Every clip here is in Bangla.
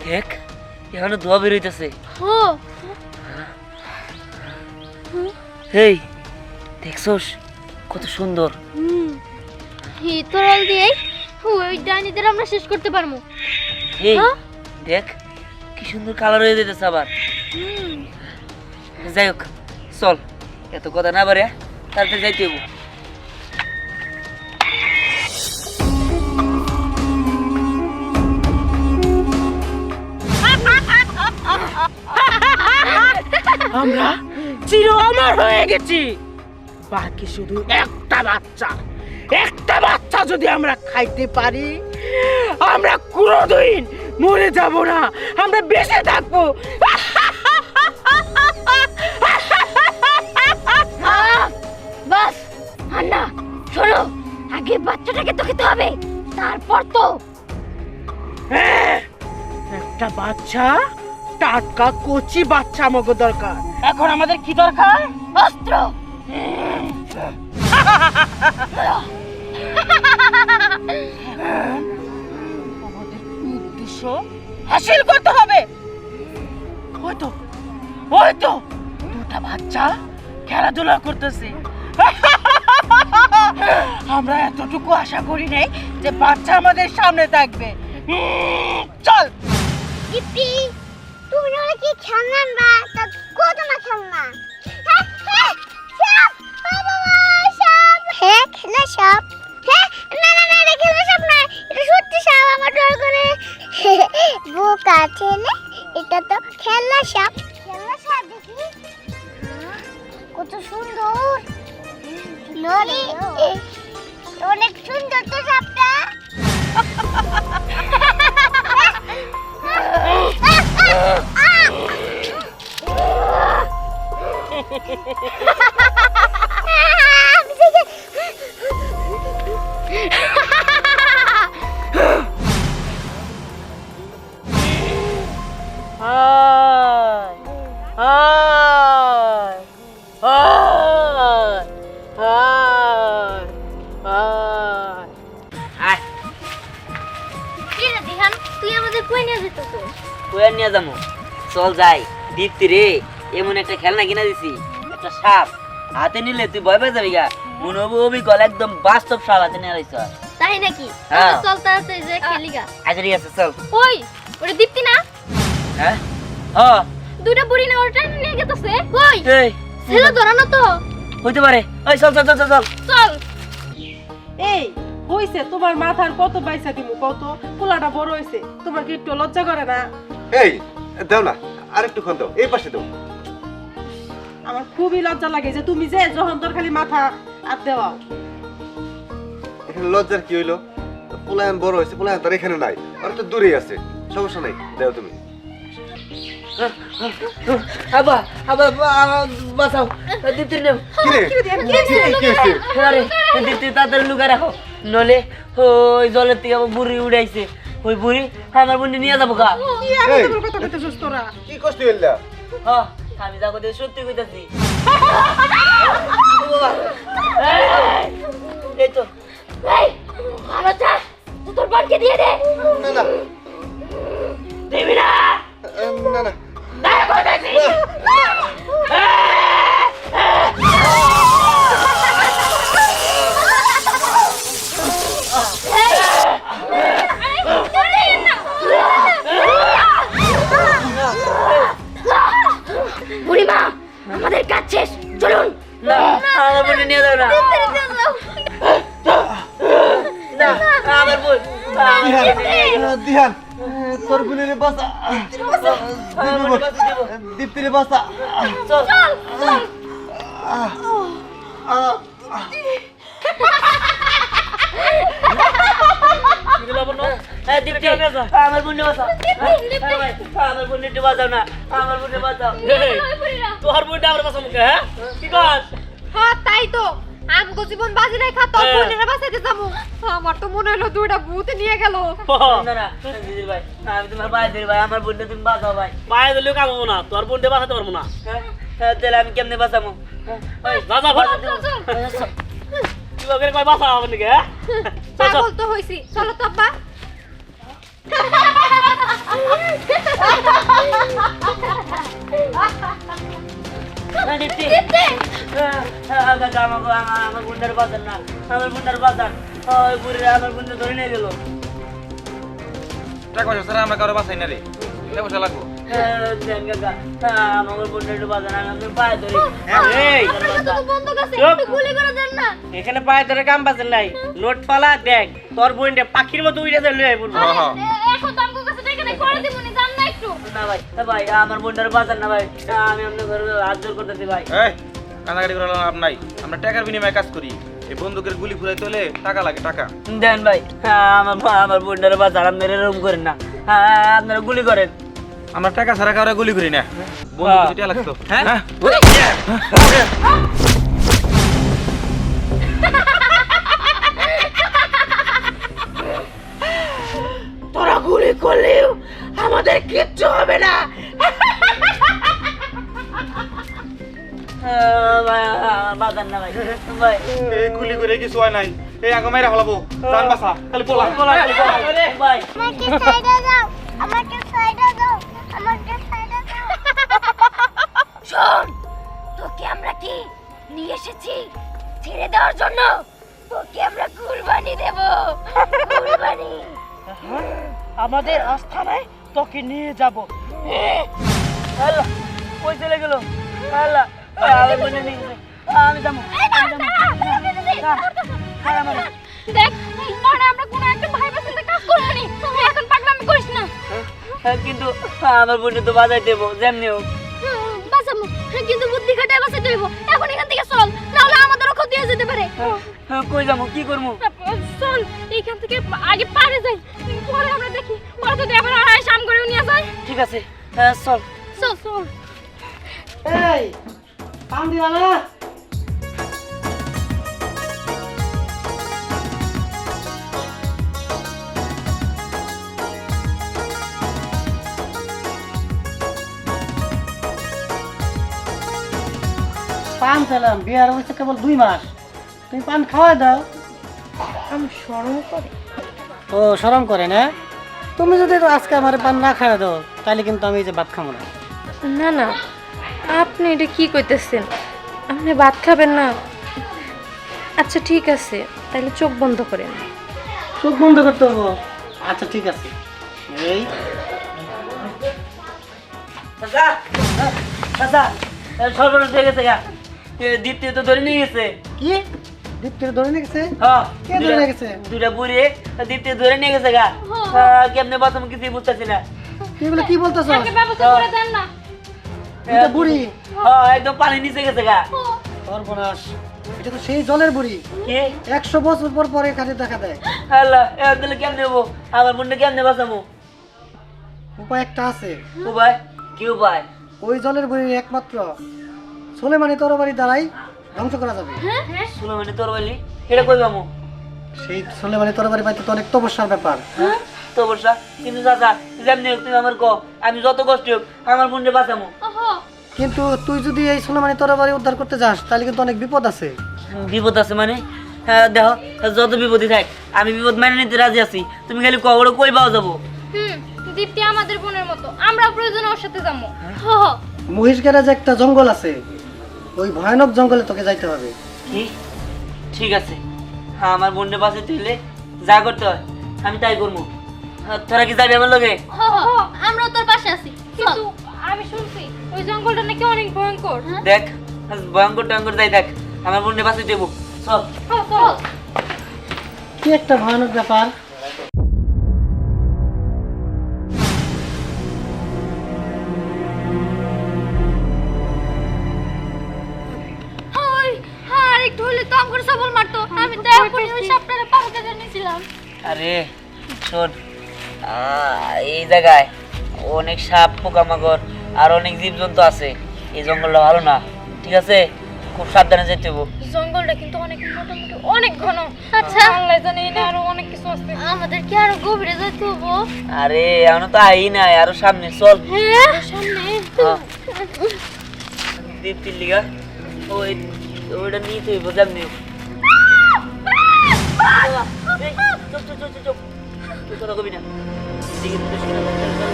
দেখ এখানে ধোয়া বের হইতেছে। এই দেখছস কত সুন্দর। এই তরল দিয়ে ওই ডাইনিদের আমরা শেষ করতে পারবো। এই দেখ কি সুন্দর কালার হয়ে যেতেছে আবার। যাই হোক চল, এত কথা না বাড়ে তাড়াতাড়ি যাইতে হইব। আমরা চির অমর হয়ে গেছি, বাকি শুধু একটা বাচ্চা যদি আমরা খাইতে পারি আমরা কোনোদিন মরে যাব না, আমরা বেঁচে থাকবো। বাস আন্না শোনো, আগে বাচ্চাটাকে তো খেতে হবে, তারপর তো একটা বাচ্চা, টাটকা কচি বাচ্চা আমাকে দরকার। এখন আমাদের কি দরকার? অস্ত্র। আমাদের উদ্দেশ্য হাসিল করতে হবে। হয়তো দুটা বাচ্চা খেলাধুলা করতেছে। আমরা এতটুকু আশা করি নাই যে বাচ্চা আমাদের সামনে থাকবে। চল ইপি, তুমি নালে কি খেলনা না? তা কত না খেলনা? সাপ বাবা, সাপ। হ্যাঁ খেলনা সাপ। হ্যাঁ না না না, এটা খেলনা সাপ না, এটা সত্যি সাপ। আমার ডর করে। বোকা ছেলে, এটা তো খেলনা সাপ। খেলনা সাপ দেখি কত সুন্দর। লরি অনেক সুন্দর তো সাপটা। নিয়ে যাবো, চল যাই। দীপ্তি রে, এমন একটা খেলনা কিনা দিছি, একটা সাপ হাতে নিলে তুই ভয় পেয়ে যাবি গা। মনে হবো অবিকল একদম বাস্তব সাপ হাতে নিয়ে আইছ। তাই নাকি? হ্যাঁ। চল তাড়াতাড়ি যাই খেলি গা। আচ্ছা ঠিক আছে চল। ওই ওরে দীপ্তি না? হ্যাঁ হ্যাঁ, দুইটা বুড়ি না ওটা নিয়ে গেছে। কই এই ছেলে ধরানো তো হইতে পারে। ওই চল চল চল চল চল। এই হইছে, তোমার মাথার কত পয়সা দিব কত? পোলাটা বড় হইছে, তোমার কি একটু লজ্জা করে না? এই দাও না, আরেকটু দাও, এই পাশে দাও। আমার খুবই লজ্জা লাগে যে তুমি যে যখন তোর খালি মাথা আর দেওয়া। এখানে লজ্জার কি হইলো? পোলায়ন বড় হয়েছে, পোলায়ন তার এখানে নাই, আর তো দূরেই আছে, সমস্যা নাই, দাও তুমি। আবা আবা বাঁচাও, দীপ্তির নেও। কি রে? কি হইছে? আরে দীপ্তি তাড়াতাড়ি লুকা রাখো, নলে ওই জলের থেকে আবার বুড়ি উড়াইছে। ওই বুড়ি আমার বোন নিয়ে যাবো গা। কি আমি তোমার কথা কইতেছস তোরা? কি কষ্ট হইলা? হ্যাঁ আমি যা কথা সত্যি কইতাছি। এই তো এই ভালো চাস তুই তোর বোনকে দিয়ে দে। না না দেবি না, না না না কইতাছি। বুড়িমা আমাদের কাজ শেষ, চলুন। না আমার বোন নিয়ে যাও না। না আমার বোন, দিহান তোর বোনের বাসা, দীপ্তির বাসা। চল আমার বোন বাঁচাও, আমার বোন বাঁচাও না, আমার বোন বাঁচাও। তোর বইটা আমার বাসা মুখে। হ্যাঁ কি কস? হ্যাঁ তাই তো, আমগো জীবন বাজি রেখা তোর বোনেরা বাঁচাইতে যাবো। আমার তো মনে হলো দুইটা ভূত নিয়ে গেল। না না দিদির ভাই, আমি তোমার ভাইদের ভাই, আমার বোনটা তুমি বাঁচাও ভাই। পায়ে দিলেও কাম হবো না, তোর বোনটা বাঁচাতে পারবো না। হ্যাঁ তাহলে আমি কেমনে বাঁচাবো? যা যা তুই ওকে কয় বাঁচা হবে নাকি? হ্যাঁ পাগল তো হইছি, চলো তো আব্বা। দীপ্তি দীপ্তি কাকা আমার বোনের বাজার না, আমার বোনের বাজার ওই বুড়ি আমার বোনটা ধরে নিয়ে গেল। টাকা পয়সা ছাড়া আমরা কারো বাঁচাই না রে, টাকা পয়সা লাগবো। দেন কাকা, আমার বোনের একটু বাজার, আমি আপনার পায়ে ধরি। এই আপনার তো বন্ধ আছে চুপ। একটু গুলি করে দেন না এখানে পায়ে ধরে কাম বাজে নাই, নোট ফালা দেখ তোর বোনটা পাখির মতো উড়ে যায় লয়ে বলবো। হ্যাঁ। এখন তো আমগো কাছে টাকা নাই করে দিবনি জান না একটু না ভাই, ভাই আমার বোনের বাজার না ভাই, আমি আপনার ঘরে হাত জোর করতেছি ভাই। এই কান্দাকাটি করে লাভ নাই, আমরা টাকার বিনিময়ে কাজ করি। এই বন্দুকের গুলি ফুরাইতে হলে টাকা লাগে, টাকা। দেন ভাই, আমার বোনের বাজার, আপনার এরকম করেন না, আপনারা গুলি করেন। আমরা টাকা ছাড়া কারো গুলি করি না। বন্দুক দুইটা লাগতো। হ্যাঁ তোরা গুলি করলেও আমাদের কিচ্ছু হবে না। বাজার না ভাই, ভাই এই গুলি করে কিছু হয় নাই, এই আগে মাইরা ফেলাবো, জান বাঁচা, খালি পোলা। ভাই আমাকে সাইডে দাও, আমাকে সাইডে দাও, আমাকে সাইডে দাও। শোন তোকে আমরা কি নিয়ে এসেছি ছেড়ে দেওয়ার জন্য তোকে আমরা কুরবানি দেব কুরবানি আমাদের আস্থানায় তোকে নিয়ে যাব। আল্লাহ কই চলে গেল? আল্লাহ আমার বোনের নিয়ে গেছে, আমি যাবো, দেখ মানে আমরা কোনো একটা ভাই বাসাতে কাজ করবনি তুই এখন পাগলামি করিস না কিন্তু আমার বোনের তো বাজাই দেবো যেমনি হোক। বাঁচাবো কিন্তু বুদ্ধি খাটায় বাঁচাতে হইব এখন এখান থেকে চল নাহলে আমাদেরও ক্ষতি হয়ে যেতে পারে কই যাবো, কি করবো? চল এখান থেকে আগে পারে যাই পরে আমরা দেখি পরে যদি আবার আড়াই শাম করে নিয়ে যায় ঠিক আছে, চল। চল চল এই পান দিলা না? পান চালাম, বিয়ার হয়েছে কেবল 2 মাস, তুমি পান খাওয়া দাও। আমি শরম করি ও শরম করে না? তুমি যদি আজকে আমার পান না খাওয়া দাও তাহলে কিন্তু আমি এই যে ভাত খাবো না। না না আপনি এটা কি কইতেছেন? আপনি ভাত খাবেন না? আচ্ছা ঠিক আছে, তাহলে চোখ বন্ধ করেন। চোখ বন্ধ করতে হবো? আচ্ছা ঠিক আছে। এই চাচা, চাচা, সর্বনাশ হয়ে গেছে গা, দীপ্তি তো ধরে নিয়ে গেছে। কি দীপ্তির ধরে নিয়ে গেছে? হ্যাঁ, কে ধরে নিয়ে গেছে? দুটা বুড়ি দীপ্তি ধরে নিয়ে গেছে গা। কেমনে বাঁচাবো কিছুই বুঝতেছি না। তুই এগুলো কি বলতেছ? ব্যবস্থা করে দেন না এটা বুড়ি? হ্যাঁ, একদম পানি নিচে গেছে গা। সর্বনাশ, এটা তো সেই জলের বুড়ি। কি 100 বছর পর পরে এখানে দেখা দেয়। আল্লাহ, এবার তাহলে কেমনে হবো? আমার বোনটা কেমনে বাঁচাবো? উপায় একটা আছে। উপায় কি উপায়? ওই জলের বুড়ির একমাত্র সোলেমানি তরবারি দ্বারাই ধ্বংস করা যাবে। সুলেমানি তোর বলি এটা কই পাবো? সেই সোলেমানি তরবারি পাইতে তো অনেক তপস্যার ব্যাপার। তো বর্ষা, কিন্তু চাচা যেমনি হোক তুমি আমার কো, আমি যত কষ্ট হোক আমার বোনটা বাঁচাবো। কিন্তু তুই যদি এই সোলেমানি তরবারি উদ্ধার করতে যাস তাহলে কিন্তু অনেক বিপদ আছে। বিপদ আছে মানে? দেখো, যত বিপদই থাক আমি বিপদ মেনে নিতে রাজি আছি, তুমি খালি কবড় কই পাওয়া যাবো? দীপ্তি আমাদের বোনের মতো আমরা প্রয়োজনে ওর সাথে যাবো মহিষ গ্যারাজে একটা জঙ্গল আছে, ওই ভয়ানক জঙ্গলে তোকে যাইতে হবে। কি? ঠিক আছে, আমার বোনটা বাঁচাতে হইলে যা করতে হয় আমি তাই করবো। তোরা কি যাবি আমার লগে? আমরা তোর পাশে আছি কিন্তু আমি শুনছি ওই জঙ্গলটা নাকি অনেক ভয়ঙ্কর দেখ, ভয়ঙ্কর টয়ঙ্কর যাই দেখ, আমার বোনটা বাঁচাতে দেবো। চল। চল কি একটা ভয়ানক ব্যাপার। আর একটু হলে তো আমার সবল মারতো আমি তো এখনই ওই সাপটারে পামকে জানিয়েছিলাম আরে শোন, এই জায়গায় অনেক সাপ পোকামাকড় আর অনেক জীবজন্তু আছে, এই জঙ্গলটা ভালো না, ঠিক আছে? খুব সাবধানে যেতে হবো। জঙ্গলটা কিন্তু অনেক মোটামুটি অনেক ঘন আচ্ছা আল্লাহ জানে এটা আরো অনেক কিছু আছে আমাদের কি আরো গভীরে যেতে হবো আরে এখনো তো আই নাই, আরো সামনে চল। হ্যাঁ সামনে দীপ্তির লিগা ওই ওইটা নিতে হইব যেমনি হোক। এই, চুপ চুপ চুপ চুপ চুপ, তুই কথা কবি না। এদিকে তো বেশি না, চল, চল।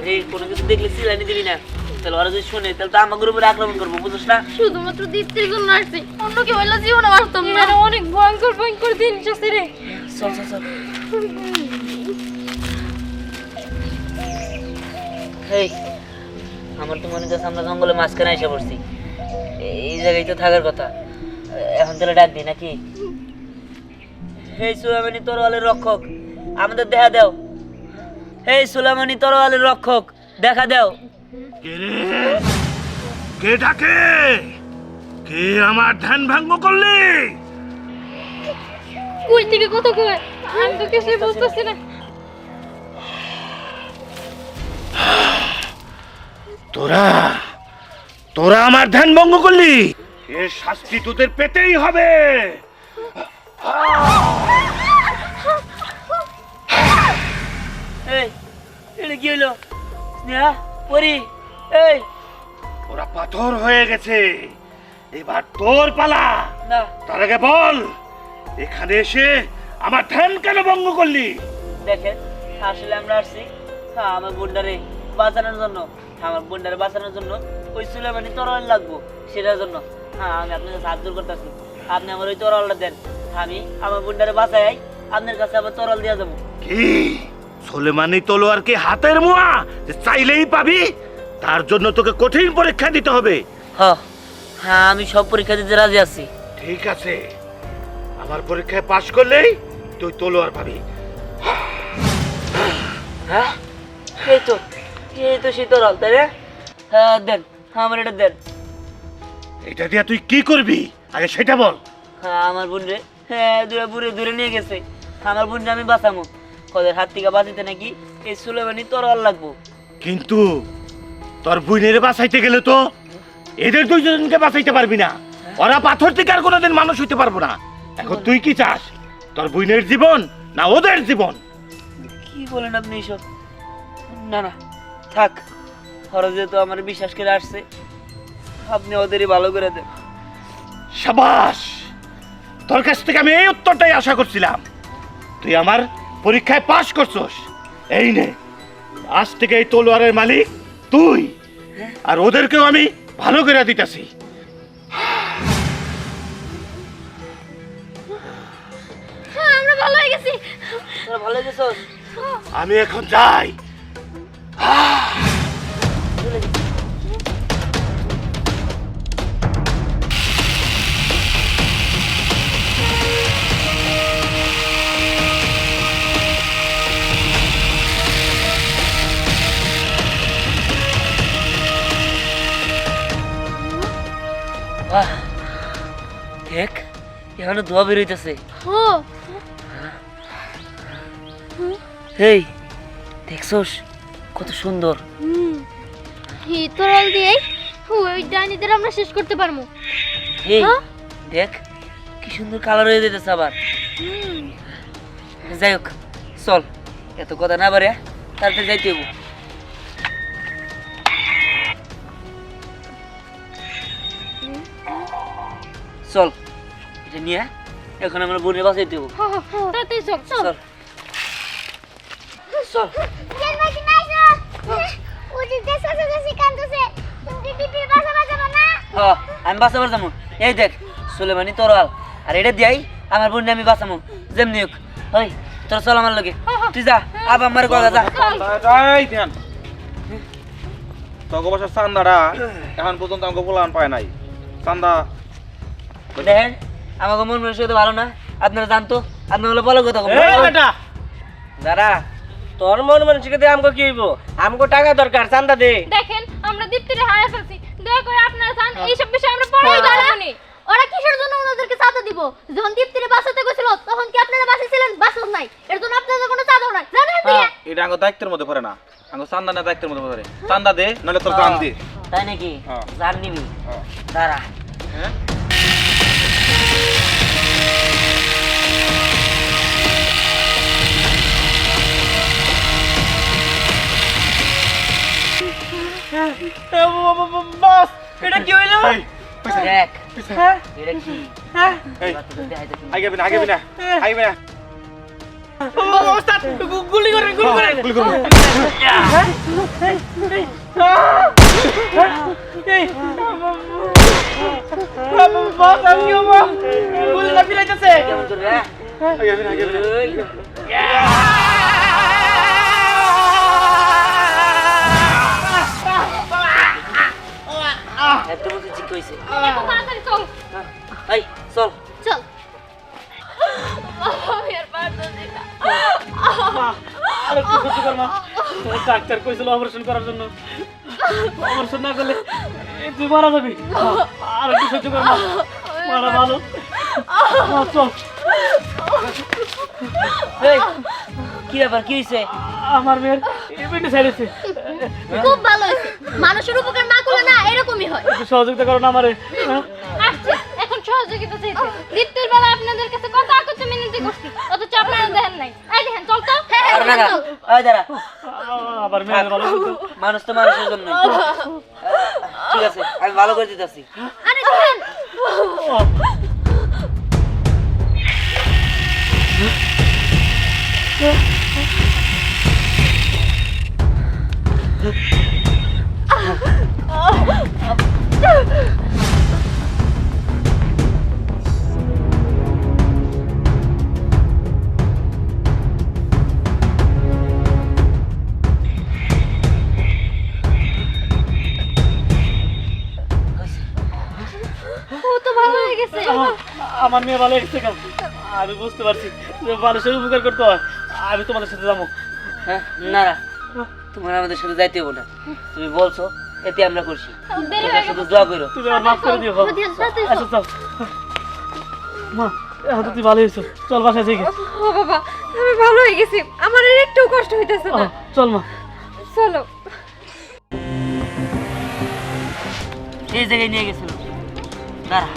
আরে কোনো কিছু দেখলে চিল্লানি দিবি না, তাহলে ওরা যদি শোনে তাহলে তো আমাদের উপরে আক্রমণ করবো, বুঝছ না? শুধুমাত্র দীপ্তির জন্য আসছি, অন্য কেউ হইলে জীবনে আসতাম না। অনেক ভয়ঙ্কর ভয়ঙ্কর জিনিস আছে রে। চল চল চল। এই আমার তো মনে হচ্ছে আমরা জঙ্গলে মাঝখানে এসে পড়ছি, এই জায়গায় তো থাকার কথা। এখন তাহলে ডাক দিই নাকি? এই সুলাইমানি তরোয়ালের রক্ষক, আমাদের দেখা দাও। এই সুলাইমানি তরোয়ালের রক্ষক, দেখা দাও। কে ডাকে? কে আমার ধ্যান ভঙ্গ করলি? কই থেকে কত কই, আমি তো কিছুই বুঝতেছি না। তোরা তোরা আমার ধ্যান ভঙ্গ করলি, এর শাস্তি তোদের পেতেই হবে। এই এটা কি হইলো? স্নেহা, পরি, এই ওরা পাথর হয়ে গেছে, এবার তোর পালা। না, তার আগে বল, এখানে এসে আমার ধ্যান কেন ভঙ্গ করলি? দেখেন আসলে আমরা আসছি আমার বোনটারে বাঁচানোর জন্য। আমার বোনটারে বাঁচানোর জন্য ওই সুলাইমানি তরোয়াল লাগবো, সেটার জন্য। হ্যাঁ, আমি আপনাকে সাহায্য করতেছি, আপনি আমার ওই তরোয়ালটা দেন, আমি আমার বোনটারে বাঁচাই, আপনার কাছে আবার তরোয়াল দিয়ে যাবো। কি সুলেমানি তলোয়ার কি হাতের মোয়া যে চাইলেই পাবি? তার জন্য তোকে কঠিন পরীক্ষা দিতে হবে। হ্যাঁ হ্যাঁ, আমি সব পরীক্ষা দিতে রাজি আছি। ঠিক আছে, আমার পরীক্ষায় পাশ করলেই তুই তলোয়ার পাবি। হ্যাঁ, এই তো সেই তরোয়াল, তাই না? হ্যাঁ দেন, আমার এটা দেন। এটা দিয়ে তুই কি করবি আগে সেটা বল। হ্যাঁ, আমার বোন রে দূরে নিয়ে গেছে, আমার বোনরে আমি বাঁচামো। ওদের হাত থেকে বাঁচাইতে নাকি এই সুলাইমানি তরোয়াল লাগবো। কিন্তু তোর বুইনের বাঁচাইতে গেলে তো এদের দুইজনকে বাঁচাইতে পারবি না, ওরা পাথর থেকে আর কোনোদিন মানুষ হইতে পারবো না। এখন তুই কি চাস, তোর বুইনের জীবন না ওদের জীবন? কি বলেন আপনি এসব? না না, থাক, ওরা যেহেতু আমার বিশ্বাস করে আসছে, আপনি ওদেরই ভালো করে দেন। সাবাস, তোর কাছ থেকে আমি এই উত্তরটাই আশা করছিলাম। তুই আমার পরীক্ষায় পাশ করছস, এই নে, আজ থেকে এই তলোয়ারের মালিক তুই, আর ওদেরকেও আমি ভালো করে দিতেছি। হ্যাঁ, আমরা ভালো হয়ে গেছি। তোরা ভালো গেছস? আমি এখন যাই। বাহ, দেখ এখানে ধোয়া বেরোইতেছে। হ্যাঁ, এই দেখছস কত সুন্দর। এই তরল দিয়েই ওই ডাইনিদের আমরা শেষ করতে পারবো। এই হ্যাঁ? দেখ কি সুন্দর কালার হয়ে যেতেছে আবার। যাই হোক, চল, এত কথা না পারে তাড়াতাড়ি যাইতে হবো। চল, এটা নিয়ে এখন আমরা বোনের বাসাইতে হবো। তাড়াতাড়ি চল চল। চল চল। জেল মাসি নাইছো ওজি দেশ আছে কান্দছে, তুমি দিদির বাসা বাজাবো না? হ্যাঁ, আমি বাঁচাবার যাবো। এই দেখ সুলেমানি তরোয়াল, আর এটা দিয়াই আমার বোন আমি বাঁচামো যেমনি হোক। ওই তোর চল আমার লগে, তুই যা, আবার আমার কথা যা। এই ধ্যান, তোকে বাসার চান্দাটা এখন পর্যন্ত আমাকে বলান পায় নাই। চান্দা দেখেন আমাকে মন সাথে ভালো না, আপনারা জানতো, আপনি হলো বলো কথা বেটা দাঁড়া। তোর মন মানসিকতা আমগো কি হইব? আমগো টাকা দরকার, চান্দা দে। দেখেন আমরা দীপ্তিরে হারিয়ে ফেলছি, দয়া করে আপনারা জান এইসব বিষয়ে আমরা পরে জানাবো নি। ওরা কিসের জন্য ওনাদেরকে চাঁদা দিব? যখন দীপ্তিরে বাঁচাতে গেছিল তখন কি আপনারা বাঁচিয়েছিলেন? বাঁচল নাই, এর জন্য আপনাদের কোনো চাঁদাও নাই, জানেন আপনি? এটা আমার দায়িত্বের মধ্যে পড়ে না, আমার চান্দা না দায়িত্বের মধ্যে পড়ে। চান্দা দে, নাহলে তোর জান দে। তাই নাকি? হ্যাঁ। জান নিবি? হ্যাঁ। দাঁড়া। হ্যাঁ, বস, এটা কি হইলো? দেখ হ্যাঁ? এটা কি? হ্যাঁ? এই, বাচ্চাদের দেখাইতেছি। আগে না, আগে না। ওস্তাদ গুলি করে গুলি করো। গুলিটা ফিরাইতেছে কেমন করে আগে ফিরে, আগে ফিরে। এত বলতে ঠিক হয়েছে এখন তাড়াতাড়ি চল এই চল চল আমি আর পারতেছি না আর একটু সহ্য কর মা ডাক্তার কইছিল অপারেশন করার জন্য অপারেশন না করলে তুই মারা যাবি আর একটু সহ্য কর মা মারা ভালো চল এই কি ব্যাপার কি হয়েছে আমার মেয়ের এপিন্ডিসাইটিস হয়েছে খুব ভালো হয়েছে মানুষের উপকার না করলে না এরকমই হয় একটু সহযোগিতা করো না আমারে আসছে এখন সহযোগিতা চাইছে দীপ্তির বেলা আপনাদের কাছে কত আকর্ষণ মিনতি করছি অথচ আপনারা দেখেন নাই এই দেখেন চল তো আর না ওই দাঁড়া আবার মেয়ের ভালো হয়েছে। মানুষ তো মানুষের জন্য ঠিক আছে আমি ভালো করে দিতেছি আরে দেখেন ও তো ভালো হয়ে গেছে আমার মেয়ে ভালো হয়েছে কেন আমি বুঝতে পারছি যে মানুষের উপকার করতে হয় আমি তোমাদের সাথে যাবো হ্যাঁ না না তোমার আমাদের সাথে যাইতে হবে না তুমি বলছো এতে আমরা খুশি দেরি তোমরা হয়ে শুধু গেছে দোয়া করো তুমি আমার মাফ করে দিও বাবা। আচ্ছা চল মা এখন তো তুই ভালো হয়েছো চল বাসায় থেকে ও বাবা আমি ভালো হয়ে গেছি আমার আর একটু কষ্ট হইতেছে না চল মা চলো এই জায়গায় নিয়ে গেছিল দাঁড়া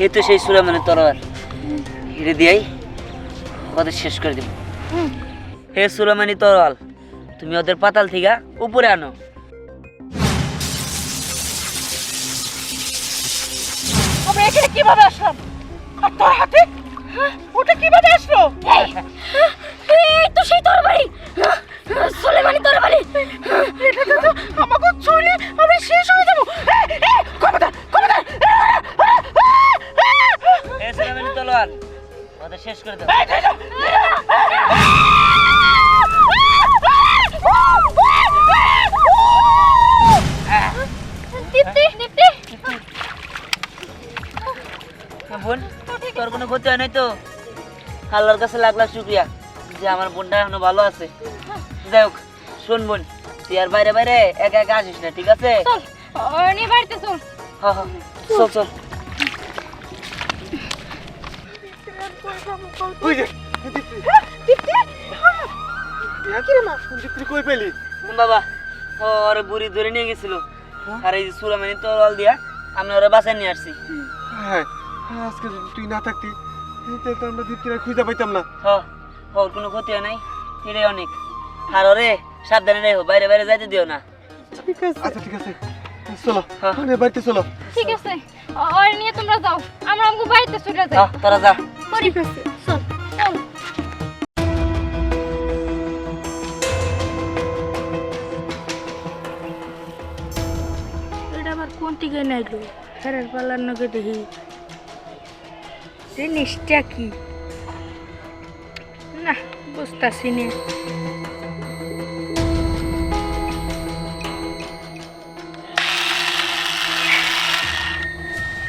এই তো সেই সুলাইমানের তরোয়ার হিরে দিয়াই ওদের শেষ করে দেব হে সুলাইমানি তরোয়াল তুমি ওদের পাতাল থেকে উপরে আনো আমরা এখানে কিভাবে আসলাম আর তোর হাতে ওটা কিভাবে আসলো এই তো সেই তরবারি সুলেমানি তরবারি এটা তো আমাকে ছুঁলে আমি শেষ হয়ে যাবো খবরদার খবরদার হে সুলাইমানি তরোয়াল ওদের শেষ করে দেব দীপ্তি দীপ্তি বোন তোর কোনো ক্ষতি হয় নাই তো আল্লাহর কাছে লাখ লাখ শুকরিয়া যে আমার বোনটা এখনো ভালো আছে যাই হোক শোন বোন তুই আর বাইরে বাইরে একা একা আসিস না ঠিক আছে চল অর্নি বাড়িতে চল হ্যাঁ হ্যাঁ চল চল ওই যে দীপ্তি কই পেলি বাবা ওরে বুড়ি ধরে নিয়ে গেছিল আর এই যে সুলাইমানি তরোয়াল দিয়া আমি ওরা বাসায় নিয়ে আসছি হ্যাঁ আজকে যদি তুই না থাকতি তাহলে তো আমরা দীপ্তিরা খুঁজে পাইতাম না। ওর কোনো ক্ষতি হয় নাই এটাই অনেক আর ওরে সাবধানে রেখো বাইরে বাইরে যাইতে দিও না আচ্ছা ঠিক আছে চলো হ্যাঁ। বাড়িতে চলো। ঠিক আছে ওর নিয়ে তোমরা যাও আমরা আমগো বাড়িতে চলে যাই তোরা যা ঠিক আছে চল চল এটা আবার কোন দিকে নাইলো ফেরার পালার নগে দেখি জিনিসটা কি না বুঝতেছি না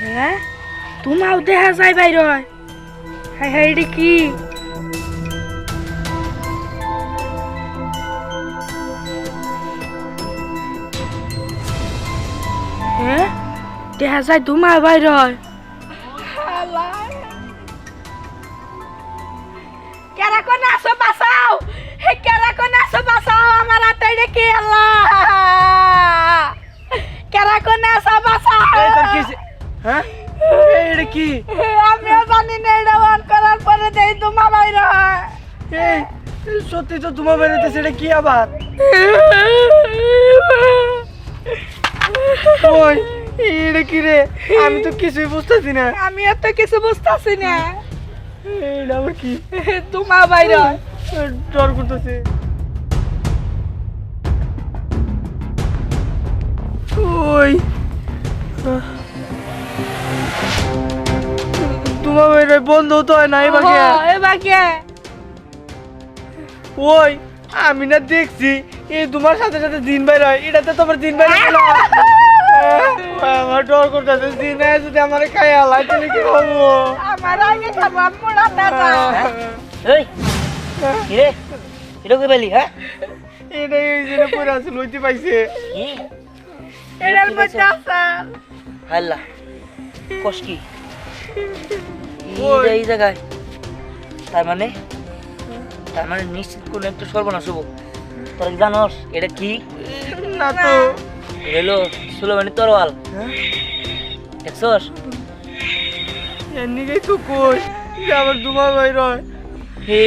হ্যাঁ তোমাও দেখা যায় বাইর হয় হাই হাই এটা কি হ্যাঁ দেখা যায় ধুমা বাইর হয় কেরা কোন আসো বাঁচাও কেরা কোন আসো বাঁচাও আমার হাতে রেখে আল্লাহ কেরা কোন আসো বাঁচাও হ্যাঁ এটা কি আমিও জানি না এটা অন করার পরে দেই ধুমা বাইর হয় সত্যি তো তোমার বেরোতেছে এটা কি আবার ওই এটা কি রে? আমি তো কিছুই বুঝতেছি না। আমি এত কিছু বুঝতেছি না। এটা আবার কি? তোমার বাইরে ডর করতেছে। ওই তোমার বাইরে বন্ধ তো হয় না এবাকে। ওই আমি না দেখছি এই তোমার সাথে সাথে দিন বাইর হয়, এটাতে তোমার দিন বাইর হয় না। আমার ডর করতেছে, দিন যদি আমার খাই আলাই তুমি কি বলবো? আমার আগে খাবো এই কি রে এটা কই পেলি হ্যাঁ এটা এই জন্য পরে আছে লইতে পাইছে। কি এটার মধ্যে আছে হাল্লা কস কি ওই। এই জায়গায় তার মানে নিশ্চিত কোনো একটা সর্বনাশ হবো। তোরা কি জানোস এটা কি? না তো। এলো সুলেমানি তরোয়াল দেখছস? এমনিকেই তো কই যে আবার তোমার বাইর হয়।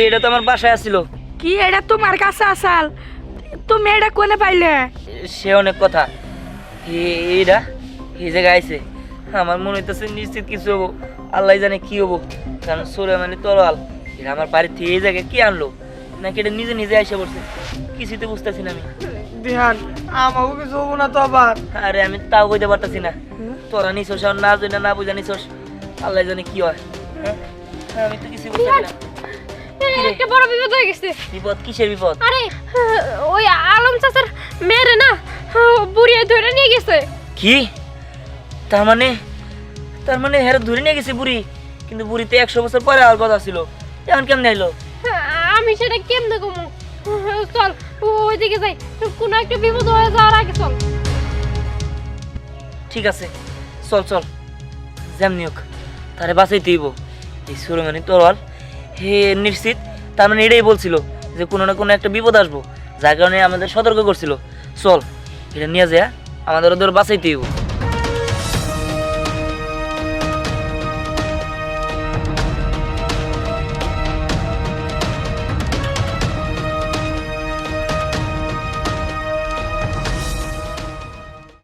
এটা তো আমার বাসায় আসছিল। কি এটা তোমার কাছে আসাল? তুমি এটা কোনে পাইলে? সে অনেক কথা। এইটা এই জায়গায় আইছে, আমার মনে হইতেছে নিশ্চিত কিছু হবো। আল্লাহ জানে কি হবো, কারণ সুলেমানি তরোয়াল এটা আমার বাড়ি থেকে এই জায়গায় কি আনলো, নাকি এটা নিজে নিজে এসে পড়ছে, কিছুই তো বুঝতেছি না আমি। ধ্যান আমাকে কিছু হবো না তো আবার? আরে আমি তাও কইতে পারতাছি না। তোরা নিছস আর না জানি না বুঝা নিছস, আল্লাহ জানে কি হয়। হ্যাঁ আমি তো কিছু বুঝতেছি না। একটা বড় বিপদ হয়ে গেছে। বিপদ? কিসের বিপদ? আরে ওই আলম চাচার মেয়েরে না বুড়িয়ে ধরে নিয়ে গেছে। কি? তার মানে হেরে ধরে নিয়ে গেছে বুড়ি, কিন্তু বুড়িতে 100 বছর পরে আর কথা ছিল, এখন কেমনে আইলো? আমি সেটা কেমনে কমু? চল ওইদিকে যাই, কোনো একটা বিপদ হয়ে যাওয়ার আগে চল। ঠিক আছে চল চল, যেমনি হোক তারে বাঁচাইতে হইব। এই সুলেমানি তরোয়াল হে নিশ্চিত তার মানে এটাই বলছিল যে কোনো না কোনো একটা বিপদ আসবো, যার কারণে আমাদের সতর্ক করছিল। চল এটা নিয়ে যা, আমাদের ওদের বাঁচাইতে হইব।